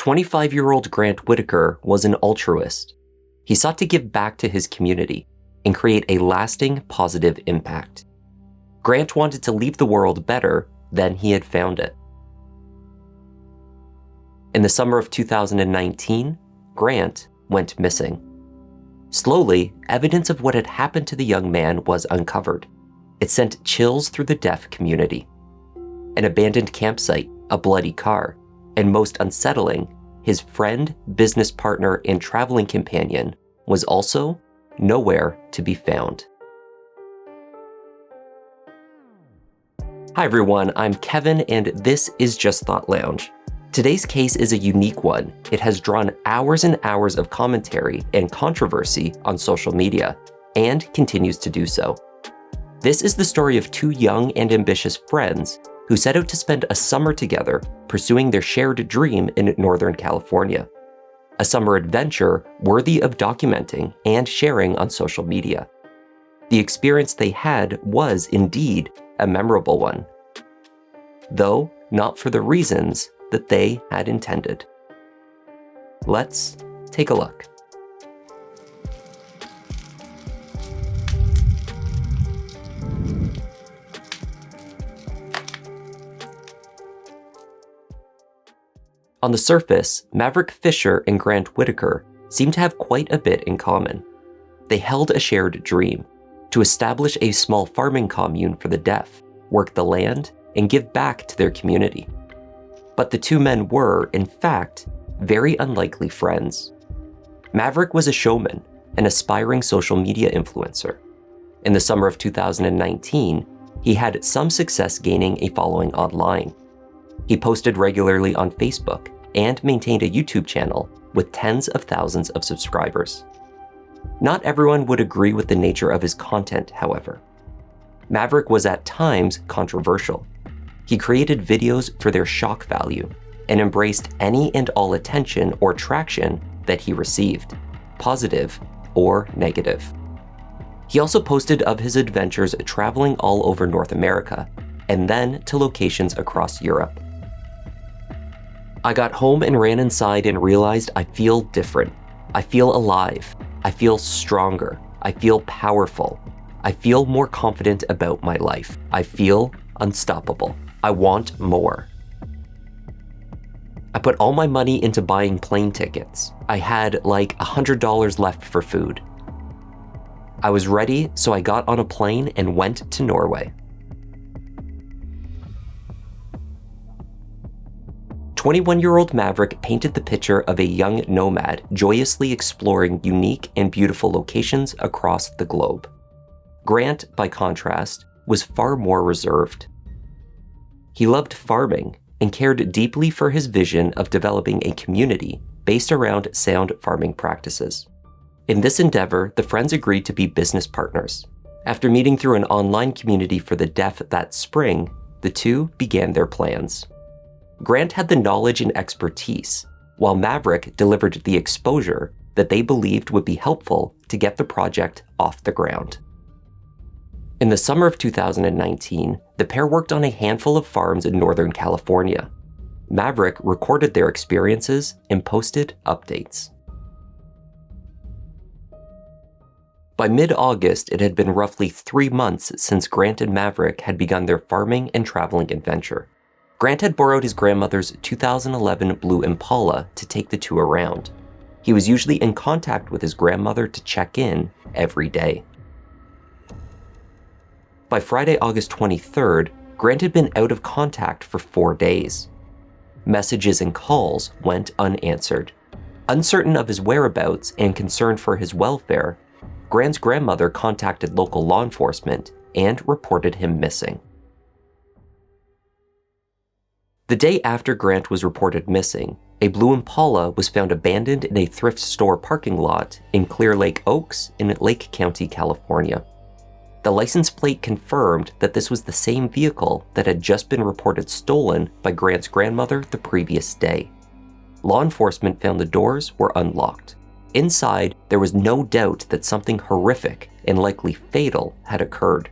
25-year-old Grant Whitaker was an altruist. He sought to give back to his community and create a lasting positive impact. Grant wanted to leave the world better than he had found it. In the summer of 2019, Grant went missing. Slowly, evidence of what had happened to the young man was uncovered. It sent chills through the deaf community. An abandoned campsite, a bloody car, and most unsettling, his friend, business partner, and traveling companion was also nowhere to be found. Hi everyone, I'm Kevin and this is Just Thought Lounge. Today's case is a unique one. It has drawn hours and hours of commentary and controversy on social media, and continues to do so. This is the story of two young and ambitious friends who set out to spend a summer together pursuing their shared dream in Northern California. A summer adventure worthy of documenting and sharing on social media. The experience they had was indeed a memorable one, though not for the reasons that they had intended. Let's take a look. On the surface, Mavrick Fisher and Grant Whitaker seem to have quite a bit in common. They held a shared dream to establish a small farming commune for the deaf, work the land, and give back to their community. But the two men were, in fact, very unlikely friends. Mavrick was a showman, an aspiring social media influencer. In the summer of 2019, he had some success gaining a following online. He posted regularly on Facebook and maintained a YouTube channel with tens of thousands of subscribers. Not everyone would agree with the nature of his content, however. Mavrick was at times controversial. He created videos for their shock value and embraced any and all attention or traction that he received, positive or negative. He also posted of his adventures traveling all over North America and then to locations across Europe. I got home and ran inside and realized I feel different. I feel alive. I feel stronger. I feel powerful. I feel more confident about my life. I feel unstoppable. I want more. I put all my money into buying plane tickets. I had like $100 left for food. I was ready, so I got on a plane and went to Norway. 21-year-old Mavrick painted the picture of a young nomad joyously exploring unique and beautiful locations across the globe. Grant, by contrast, was far more reserved. He loved farming and cared deeply for his vision of developing a community based around sound farming practices. In this endeavor, the friends agreed to be business partners. After meeting through an online community for the deaf that spring, the two began their plans. Grant had the knowledge and expertise, while Mavrick delivered the exposure that they believed would be helpful to get the project off the ground. In the summer of 2019, the pair worked on a handful of farms in Northern California. Mavrick recorded their experiences and posted updates. By mid-August, it had been roughly 3 months since Grant and Mavrick had begun their farming and traveling adventure. Grant had borrowed his grandmother's 2011 Blue Impala to take the two around. He was usually in contact with his grandmother to check in every day. By Friday, August 23rd, Grant had been out of contact for 4 days. Messages and calls went unanswered. Uncertain of his whereabouts and concerned for his welfare, Grant's grandmother contacted local law enforcement and reported him missing. The day after Grant was reported missing, a Blue Impala was found abandoned in a thrift store parking lot in Clear Lake Oaks in Lake County, California. The license plate confirmed that this was the same vehicle that had just been reported stolen by Grant's grandmother the previous day. Law enforcement found the doors were unlocked. Inside, there was no doubt that something horrific and likely fatal had occurred.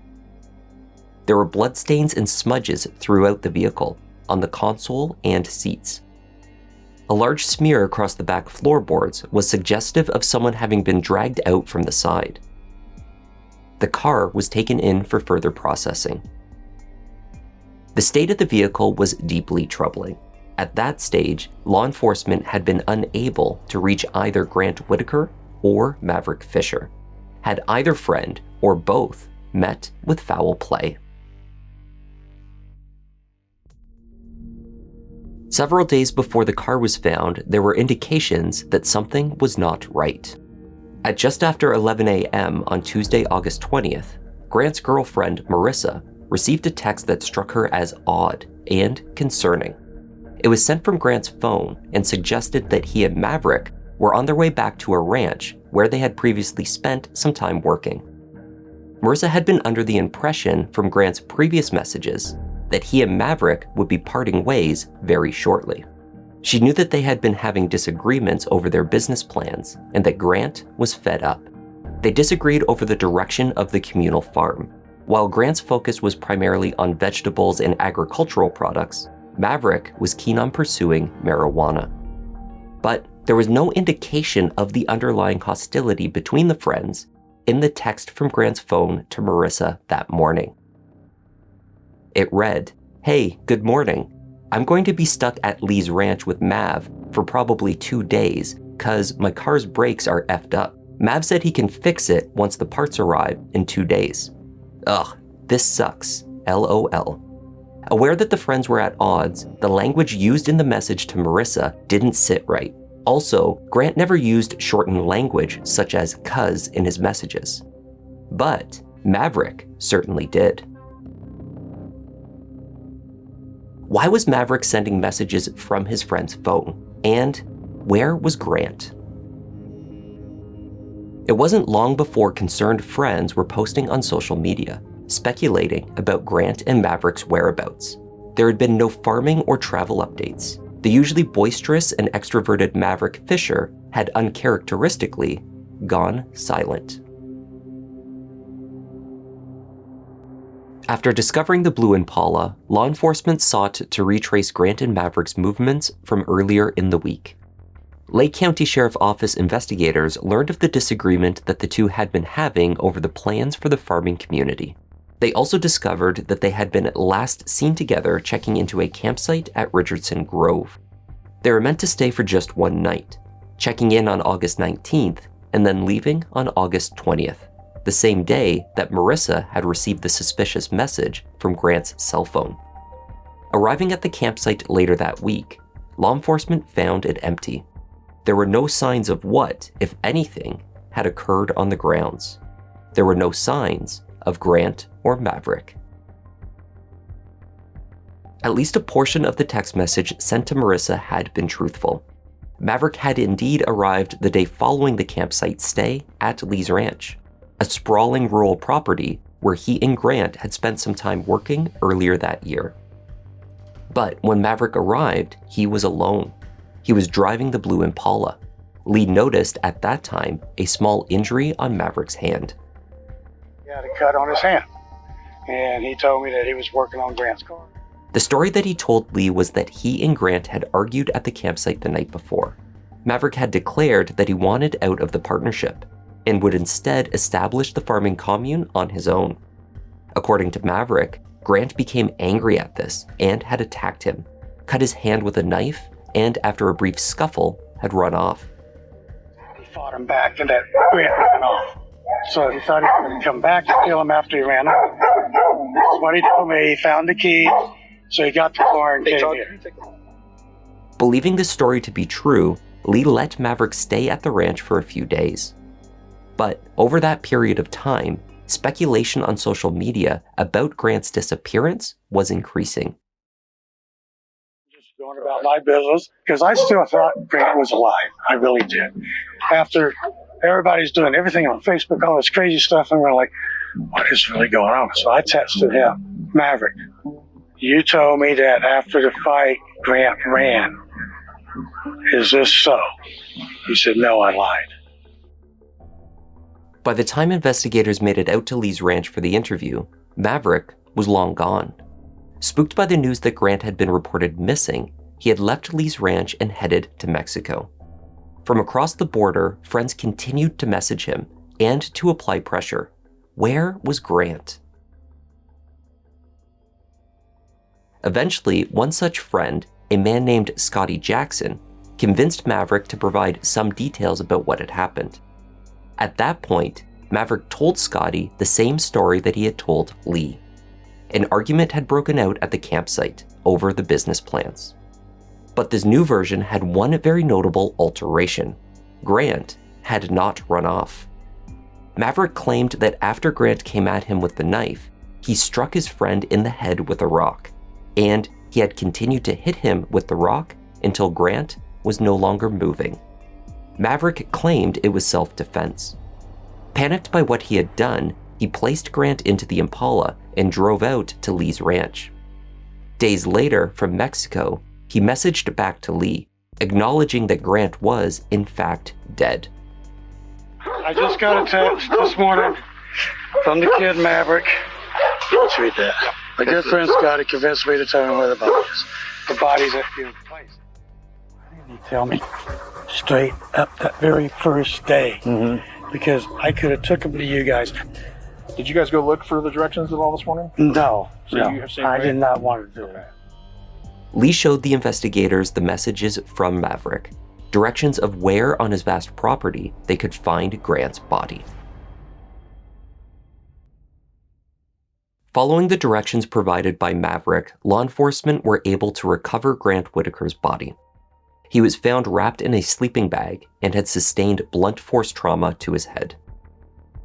There were bloodstains and smudges throughout the vehicle, on the console and seats. A large smear across the back floorboards was suggestive of someone having been dragged out from the side. The car was taken in for further processing. The state of the vehicle was deeply troubling. At that stage, law enforcement had been unable to reach either Grant Whitaker or Mavrick Fisher. Had either friend or both met with foul play. Several days before the car was found, there were indications that something was not right. At just after 11 a.m. on Tuesday, August 20th, Grant's girlfriend, Marissa, received a text that struck her as odd and concerning. It was sent from Grant's phone and suggested that he and Mavrick were on their way back to a ranch where they had previously spent some time working. Marissa had been under the impression from Grant's previous messages that he and Mavrick would be parting ways very shortly. She knew that they had been having disagreements over their business plans and that Grant was fed up. They disagreed over the direction of the communal farm. While Grant's focus was primarily on vegetables and agricultural products, Mavrick was keen on pursuing marijuana. But there was no indication of the underlying hostility between the friends in the text from Grant's phone to Marissa that morning. It read, "Hey, good morning. I'm going to be stuck at Lee's ranch with Mav for probably 2 days cause my car's brakes are effed up. Mav said he can fix it once the parts arrive in 2 days. Ugh, this sucks. LOL." Aware that the friends were at odds, the language used in the message to Marissa didn't sit right. Also, Grant never used shortened language such as "cuz" in his messages. But Mavrick certainly did. Why was Mavrick sending messages from his friend's phone? And where was Grant? It wasn't long before concerned friends were posting on social media, speculating about Grant and Mavrick's whereabouts. There had been no farming or travel updates. The usually boisterous and extroverted Mavrick Fisher had uncharacteristically gone silent. After discovering the blue Impala, law enforcement sought to retrace Grant and Mavrick's movements from earlier in the week. Lake County Sheriff Office investigators learned of the disagreement that the two had been having over the plans for the farming community. They also discovered that they had been last seen together checking into a campsite at Richardson Grove. They were meant to stay for just one night, checking in on August 19th and then leaving on August 20th. The same day that Marissa had received the suspicious message from Grant's cell phone. Arriving at the campsite later that week, law enforcement found it empty. There were no signs of what, if anything, had occurred on the grounds. There were no signs of Grant or Mavrick. At least a portion of the text message sent to Marissa had been truthful. Mavrick had indeed arrived the day following the campsite stay at Lee's Ranch, a sprawling rural property where he and Grant had spent some time working earlier that year. But when Mavrick arrived, he was alone. He was driving the blue Impala. Lee noticed at that time a small injury on Mavrick's hand. He had a cut on his hand, and he told me that he was working on Grant's car. The story that he told Lee was that he and Grant had argued at the campsite the night before. Mavrick had declared that he wanted out of the partnership and would instead establish the farming commune on his own. According to Mavrick, Grant became angry at this and had attacked him, cut his hand with a knife, and after a brief scuffle, had run off. He fought him back, and that Grant ran off. So he thought he was going to come back and kill him after he ran off. That's what he told me. He found the key, so he got the car and came here. Believing this story to be true, Lee let Mavrick stay at the ranch for a few days. But over that period of time, speculation on social media about Grant's disappearance was increasing. Just going about my business, because I still thought Grant was alive. I really did. After everybody's doing everything on Facebook, all this crazy stuff, and we're like, what is really going on? So I texted him, Mavrick, you told me that after the fight, Grant ran. Is this so? He said, no, I lied. By the time investigators made it out to Lee's ranch for the interview, Mavrick was long gone. Spooked by the news that Grant had been reported missing, he had left Lee's ranch and headed to Mexico. From across the border, friends continued to message him and to apply pressure. Where was Grant? Eventually, one such friend, a man named Scotty Jackson, convinced Mavrick to provide some details about what had happened. At that point, Mavrick told Scotty the same story that he had told Lee. An argument had broken out at the campsite over the business plans. But this new version had one very notable alteration. Grant had not run off. Mavrick claimed that after Grant came at him with the knife, he struck his friend in the head with a rock, and he had continued to hit him with the rock until Grant was no longer moving. Mavrick claimed it was self-defense. Panicked by what he had done, he placed Grant into the Impala and drove out to Lee's ranch. Days later, from Mexico, he messaged back to Lee, acknowledging that Grant was, in fact, dead. I just got a text this morning from the kid Mavrick. Let's read that. My good friend Scotty convinced me to tell him where the body is. The body's at your place. Why didn't he tell me straight up that very first day? Because I could have took him to you guys. Did you guys go look for the directions at all this morning? No, I did not want to do it. Lee showed the investigators the messages from Mavrick, directions of where on his vast property they could find Grant's body. Following the directions provided by Mavrick, law enforcement were able to recover Grant Whitaker's body. He was found wrapped in a sleeping bag and had sustained blunt force trauma to his head.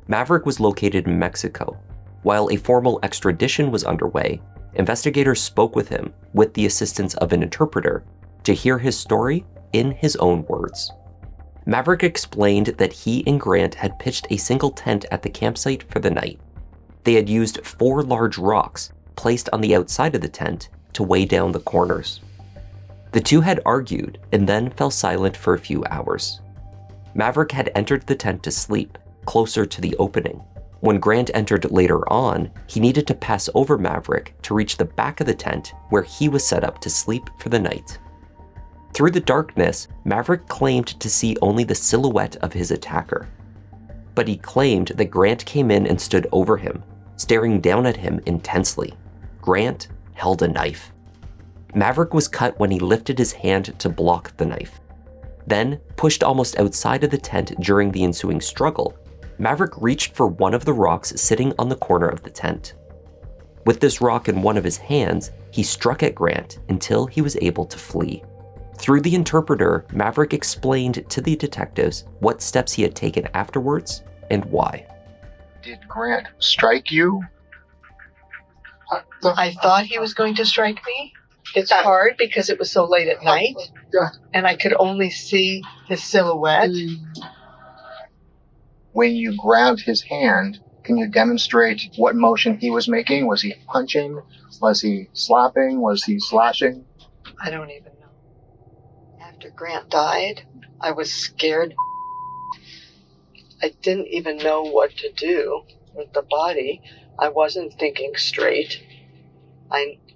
Mavrick was located in Mexico. While a formal extradition was underway, investigators spoke with him with the assistance of an interpreter to hear his story in his own words. Mavrick explained that he and Grant had pitched a single tent at the campsite for the night. They had used 4 large rocks placed on the outside of the tent to weigh down the corners. The two had argued and then fell silent for a few hours. Mavrick had entered the tent to sleep, closer to the opening. When Grant entered later on, he needed to pass over Mavrick to reach the back of the tent where he was set up to sleep for the night. Through the darkness, Mavrick claimed to see only the silhouette of his attacker. But he claimed that Grant came in and stood over him, staring down at him intensely. Grant held a knife. Mavrick was cut when he lifted his hand to block the knife. Then, pushed almost outside of the tent during the ensuing struggle, Mavrick reached for one of the rocks sitting on the corner of the tent. With this rock in one of his hands, he struck at Grant until he was able to flee. Through the interpreter, Mavrick explained to the detectives what steps he had taken afterwards and why. Did Grant strike you? I thought he was going to strike me. It's hard because it was so late at night, and I could only see his silhouette. When you grabbed his hand, can you demonstrate what motion he was making? Was he punching? Was he slapping? Was he slashing? I don't even know. After Grant died, I was scared. I didn't even know what to do with the body. I wasn't thinking straight.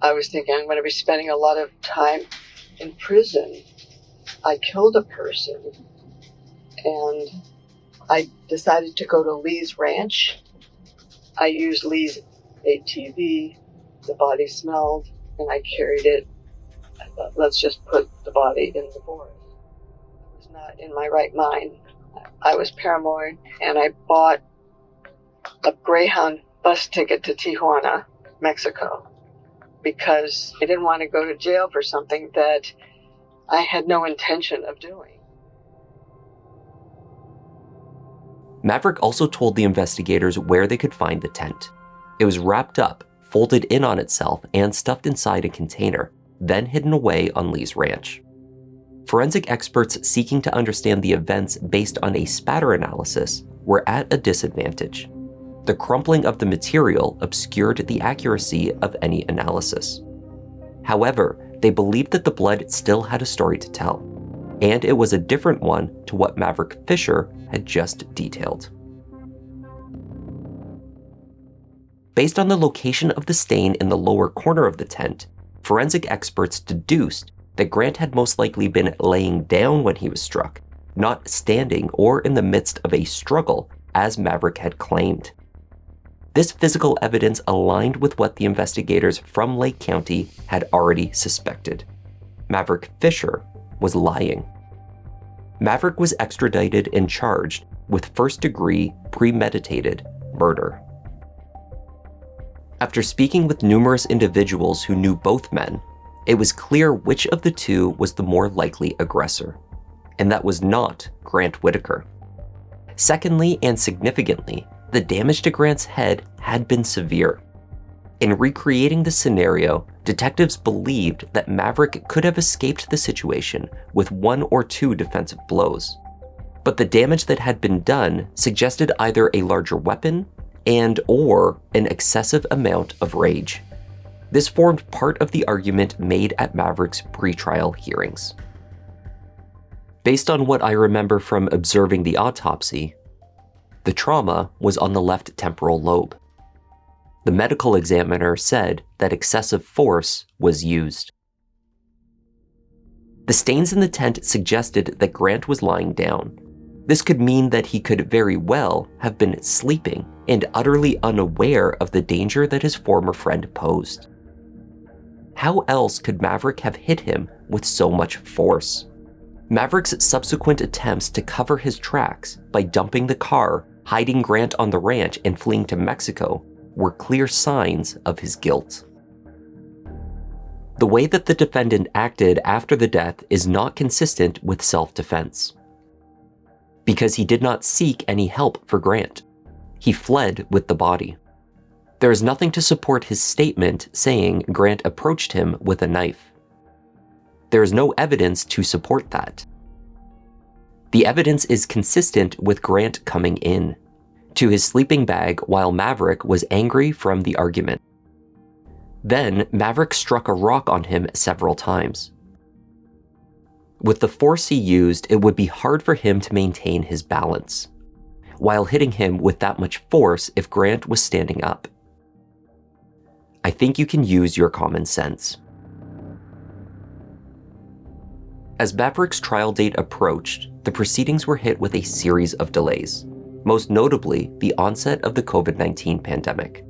I was thinking I'm going to be spending a lot of time in prison. I killed a person, and I decided to go to Lee's ranch. I used Lee's ATV. The body smelled, and I carried it. I thought, let's just put the body in the forest. I was not in my right mind. I was paranoid, and I bought a Greyhound bus ticket to Tijuana, Mexico, because I didn't want to go to jail for something that I had no intention of doing. Mavrick also told the investigators where they could find the tent. It was wrapped up, folded in on itself, and stuffed inside a container, then hidden away on Lee's ranch. Forensic experts seeking to understand the events based on a spatter analysis were at a disadvantage. The crumpling of the material obscured the accuracy of any analysis. However, they believed that the blood still had a story to tell, and it was a different one to what Mavrick Fisher had just detailed. Based on the location of the stain in the lower corner of the tent, forensic experts deduced that Grant had most likely been laying down when he was struck, not standing or in the midst of a struggle, as Mavrick had claimed. This physical evidence aligned with what the investigators from Lake County had already suspected. Mavrick Fisher was lying. Mavrick was extradited and charged with first-degree premeditated murder. After speaking with numerous individuals who knew both men, it was clear which of the two was the more likely aggressor, and that was not Grant Whitaker. Secondly, and significantly, the damage to Grant's head had been severe. In recreating the scenario, detectives believed that Mavrick could have escaped the situation with 1 or 2 defensive blows. But the damage that had been done suggested either a larger weapon and/or an excessive amount of rage. This formed part of the argument made at Mavrick's pretrial hearings. Based on what I remember from observing the autopsy, the trauma was on the left temporal lobe. The medical examiner said that excessive force was used. The stains in the tent suggested that Grant was lying down. This could mean that he could very well have been sleeping and utterly unaware of the danger that his former friend posed. How else could Mavrick have hit him with so much force? Mavrick's subsequent attempts to cover his tracks by dumping the car, hiding Grant on the ranch, and fleeing to Mexico were clear signs of his guilt. The way that the defendant acted after the death is not consistent with self-defense, because he did not seek any help for Grant. He fled with the body. There is nothing to support his statement saying Grant approached him with a knife. There is no evidence to support that. The evidence is consistent with Grant coming in to his sleeping bag while Mavrick was angry from the argument. Then Mavrick struck a rock on him several times. With the force he used, it would be hard for him to maintain his balance while hitting him with that much force if Grant was standing up. I think you can use your common sense. As Mavrick's trial date approached, the proceedings were hit with a series of delays, most notably the onset of the COVID-19 pandemic.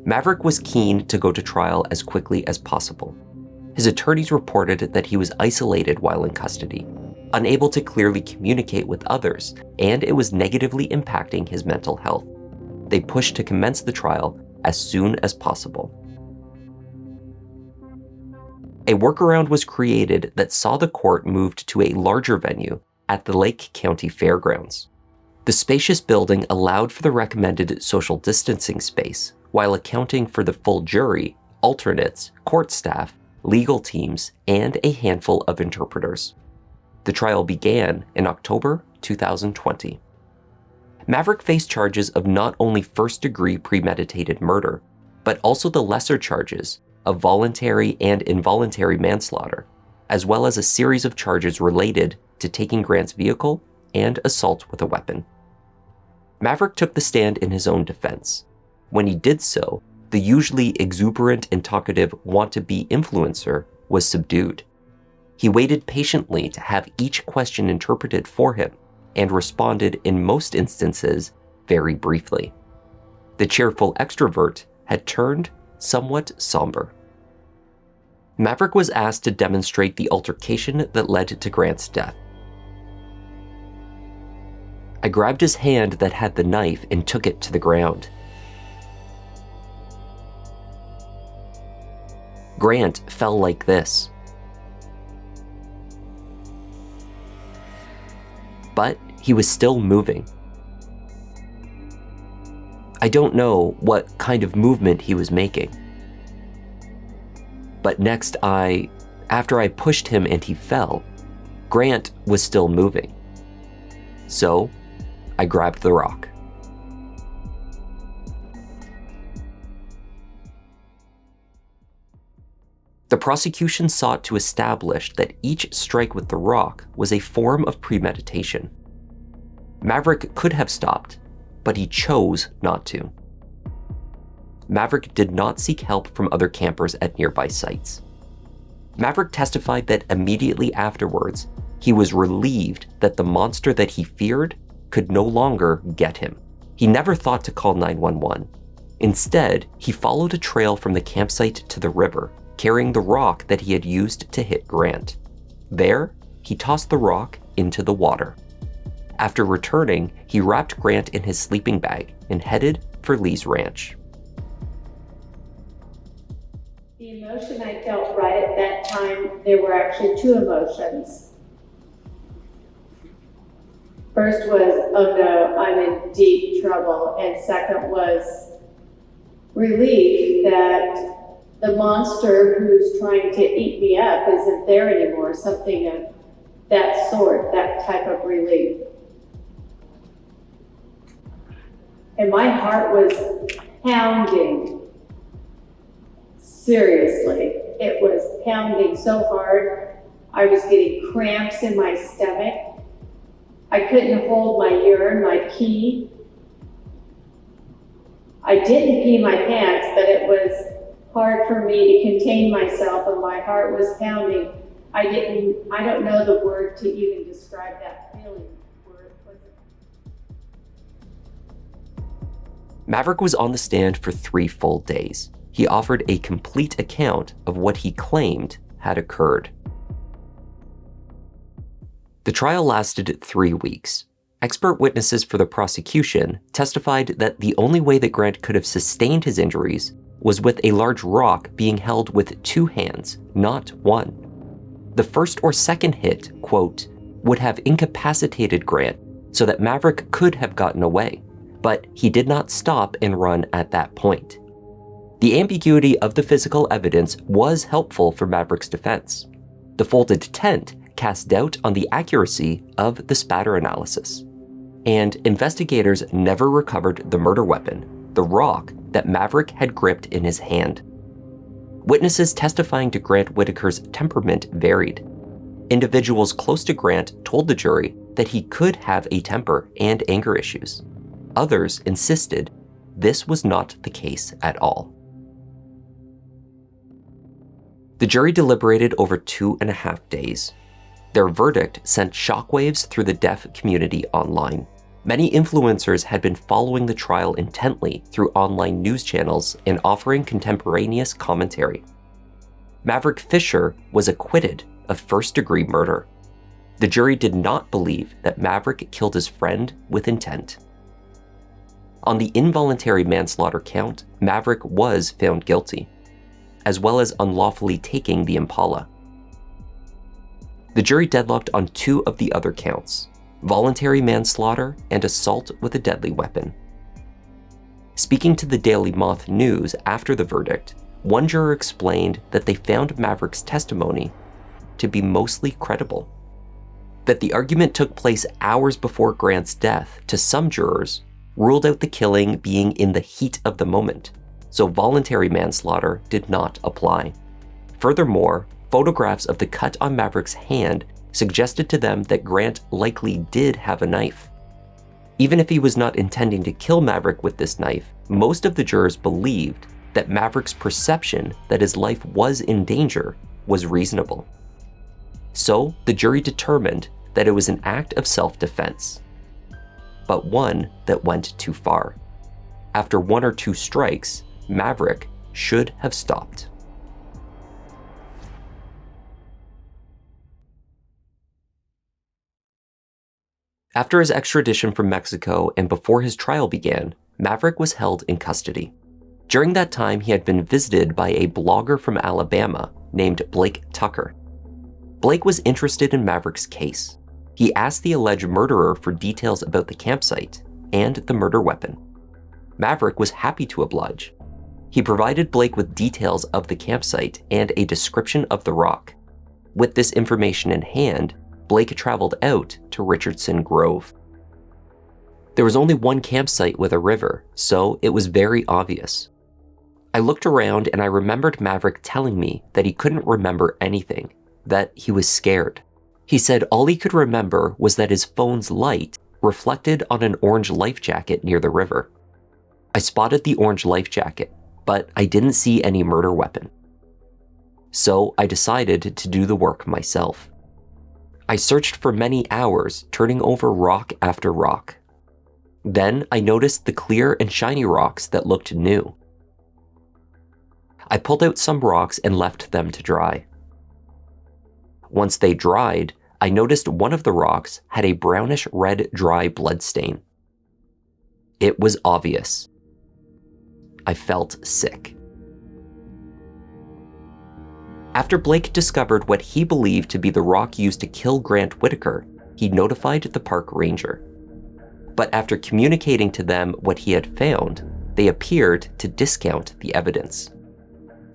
Mavrick was keen to go to trial as quickly as possible. His attorneys reported that he was isolated while in custody, unable to clearly communicate with others, and it was negatively impacting his mental health. They pushed to commence the trial as soon as possible. A workaround was created that saw the court moved to a larger venue at the Lake County Fairgrounds. The spacious building allowed for the recommended social distancing space, while accounting for the full jury, alternates, court staff, legal teams, and a handful of interpreters. The trial began in October 2020. Mavrick faced charges of not only first-degree premeditated murder, but also the lesser charges of voluntary and involuntary manslaughter, as well as a series of charges related to taking Grant's vehicle and assault with a weapon. Mavrick took the stand in his own defense. When he did so, the usually exuberant and talkative want-to-be influencer was subdued. He waited patiently to have each question interpreted for him and responded in most instances very briefly. The cheerful extrovert had turned somewhat somber. Mavrick was asked to demonstrate the altercation that led to Grant's death. I grabbed his hand that had the knife and took it to the ground. Grant fell like this. But he was still moving. I don't know what kind of movement he was making. But next after I pushed him and he fell, Grant was still moving. So, I grabbed the rock. The prosecution sought to establish that each strike with the rock was a form of premeditation. Mavrick could have stopped, but he chose not to. Mavrick did not seek help from other campers at nearby sites. Mavrick testified that immediately afterwards, he was relieved that the monster that he feared could no longer get him. He never thought to call 911. Instead, he followed a trail from the campsite to the river, carrying the rock that he had used to hit Grant. There, he tossed the rock into the water. After returning, he wrapped Grant in his sleeping bag and headed for Lee's ranch. The emotion I felt right at that time, there were actually two emotions. First was, oh no, I'm in deep trouble. And second was relief that the monster who's trying to eat me up isn't there anymore, something of that sort, that type of relief. And my heart was pounding. Seriously, it was pounding so hard. I was getting cramps in my stomach. I couldn't hold my urine, my pee. I didn't pee my pants, but it was hard for me to contain myself, and my heart was pounding. I don't know the word to even describe that feeling. Mavrick was on the stand for 3 full days. He offered a complete account of what he claimed had occurred. The trial lasted 3 weeks. Expert witnesses for the prosecution testified that the only way that Grant could have sustained his injuries was with a large rock being held with 2 hands, not 1. The first or second hit, quote, would have incapacitated Grant so that Mavrick could have gotten away, but he did not stop and run at that point. The ambiguity of the physical evidence was helpful for Mavrick's defense. The folded tent cast doubt on the accuracy of the spatter analysis. And investigators never recovered the murder weapon, the rock that Mavrick had gripped in his hand. Witnesses testifying to Grant Whitaker's temperament varied. Individuals close to Grant told the jury that he could have a temper and anger issues. Others insisted this was not the case at all. The jury deliberated over 2.5 days. Their verdict sent shockwaves through the deaf community online. Many influencers had been following the trial intently through online news channels and offering contemporaneous commentary. Mavrick Fisher was acquitted of first-degree murder. The jury did not believe that Mavrick killed his friend with intent. On the involuntary manslaughter count, Mavrick was found guilty, as well as unlawfully taking the Impala. The jury deadlocked on 2 of the other counts: voluntary manslaughter and assault with a deadly weapon. Speaking to the Daily Moth News after the verdict, one juror explained that they found Mavrick's testimony to be mostly credible. That the argument took place hours before Grant's death, to some jurors, ruled out the killing being in the heat of the moment, so voluntary manslaughter did not apply. Furthermore, photographs of the cut on Mavrick's hand suggested to them that Grant likely did have a knife. Even if he was not intending to kill Mavrick with this knife, most of the jurors believed that Mavrick's perception that his life was in danger was reasonable. So the jury determined that it was an act of self-defense, but one that went too far. After 1 or 2 strikes, Mavrick should have stopped. After his extradition from Mexico and before his trial began, Mavrick was held in custody. During that time, he had been visited by a blogger from Alabama named Blake Tucker. Blake was interested in Mavrick's case. He asked the alleged murderer for details about the campsite and the murder weapon. Mavrick was happy to oblige. He provided Blake with details of the campsite and a description of the rock. With this information in hand, Blake traveled out to Richardson Grove. There was only one campsite with a river, so it was very obvious. I looked around and I remembered Mavrick telling me that he couldn't remember anything, that he was scared. He said all he could remember was that his phone's light reflected on an orange life jacket near the river. I spotted the orange life jacket, but I didn't see any murder weapon. So I decided to do the work myself. I searched for many hours, turning over rock after rock. Then I noticed the clear and shiny rocks that looked new. I pulled out some rocks and left them to dry. Once they dried, I noticed one of the rocks had a brownish red dry blood stain. It was obvious. I felt sick. After Blake discovered what he believed to be the rock used to kill Grant Whitaker, he notified the park ranger. But after communicating to them what he had found, they appeared to discount the evidence.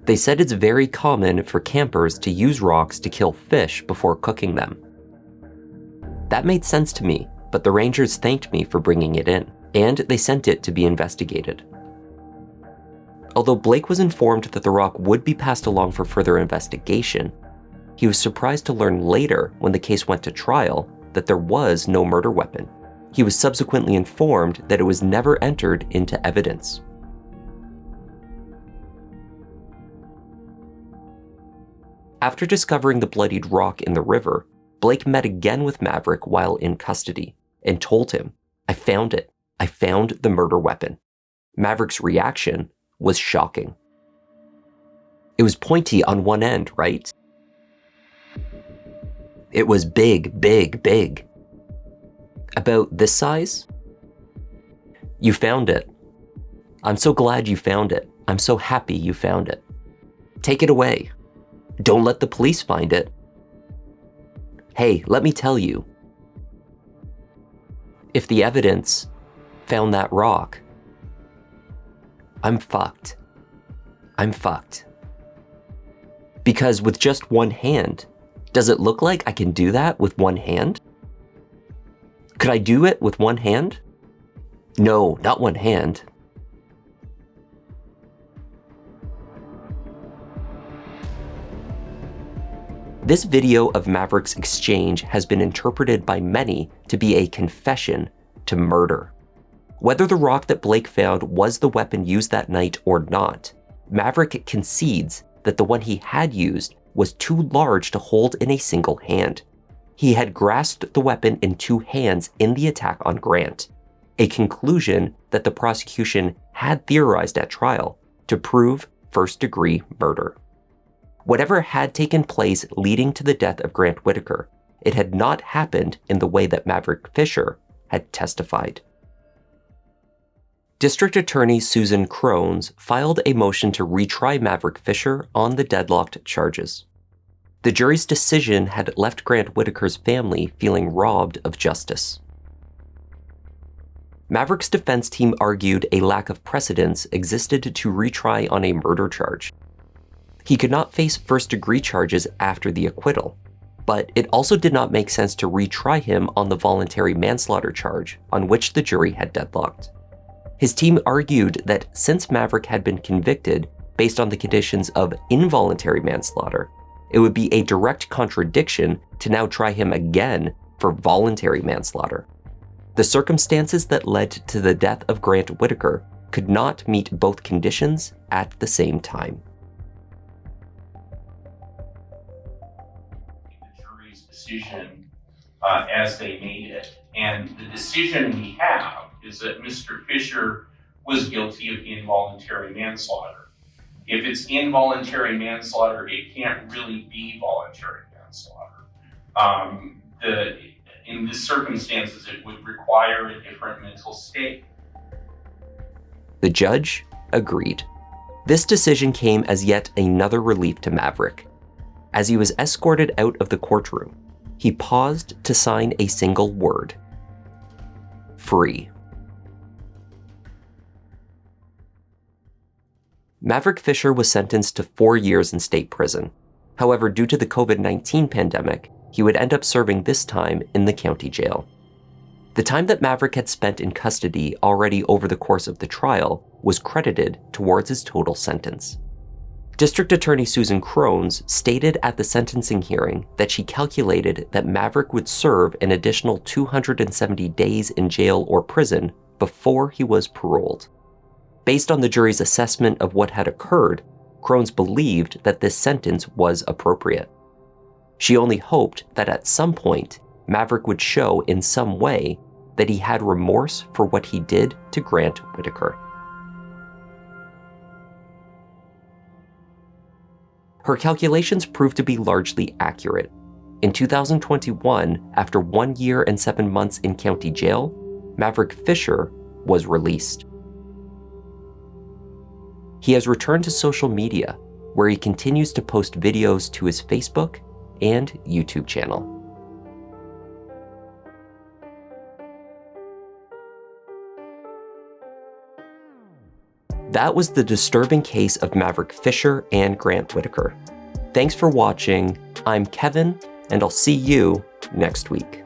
They said it's very common for campers to use rocks to kill fish before cooking them. That made sense to me, but the rangers thanked me for bringing it in, and they sent it to be investigated. Although Blake was informed that the rock would be passed along for further investigation, he was surprised to learn later, when the case went to trial, that there was no murder weapon. He was subsequently informed that it was never entered into evidence. After discovering the bloodied rock in the river, Blake met again with Mavrick while in custody and told him, "I found it. I found the murder weapon." Mavrick's reaction was shocking. It was pointy on one end, right? It was big, big, big. About this size? You found it. I'm so glad you found it. I'm so happy you found it. Take it away. Don't let the police find it. Hey, let me tell you. If the evidence found that rock, I'm fucked. I'm fucked. Because with just one hand, does it look like I can do that with one hand? Could I do it with one hand? No, not one hand. This video of Mavrick's exchange has been interpreted by many to be a confession to murder. Whether the rock that Blake found was the weapon used that night or not, Mavrick concedes that the one he had used was too large to hold in a single hand. He had grasped the weapon in two hands in the attack on Grant, a conclusion that the prosecution had theorized at trial to prove first-degree murder. Whatever had taken place leading to the death of Grant Whitaker, it had not happened in the way that Mavrick Fisher had testified. District Attorney Susan Crones filed a motion to retry Mavrick Fisher on the deadlocked charges. The jury's decision had left Grant Whitaker's family feeling robbed of justice. Mavrick's defense team argued a lack of precedence existed to retry on a murder charge. He could not face first-degree charges after the acquittal, but it also did not make sense to retry him on the voluntary manslaughter charge on which the jury had deadlocked. His team argued that since Mavrick had been convicted based on the conditions of involuntary manslaughter, it would be a direct contradiction to now try him again for voluntary manslaughter. The circumstances that led to the death of Grant Whitaker could not meet both conditions at the same time. The jury's decision as they made it. And the decision we have is that Mr. Fisher was guilty of involuntary manslaughter. If it's involuntary manslaughter, it can't really be voluntary manslaughter. In these circumstances, it would require a different mental state. The judge agreed. This decision came as yet another relief to Mavrick. As he was escorted out of the courtroom, he paused to sign a single word: free. Mavrick Fisher was sentenced to 4 years in state prison. However, due to the COVID-19 pandemic, he would end up serving this time in the county jail. The time that Mavrick had spent in custody already over the course of the trial was credited towards his total sentence. District Attorney Susan Crones stated at the sentencing hearing that she calculated that Mavrick would serve an additional 270 days in jail or prison before he was paroled. Based on the jury's assessment of what had occurred, Crones believed that this sentence was appropriate. She only hoped that at some point, Mavrick would show in some way that he had remorse for what he did to Grant Whitaker. Her calculations proved to be largely accurate. In 2021, after 1 year and 7 months in county jail, Mavrick Fisher was released. He has returned to social media, where he continues to post videos to his Facebook and YouTube channel. That was the disturbing case of Mavrick Fisher and Grant Whitaker. Thanks for watching. I'm Kevin, and I'll see you next week.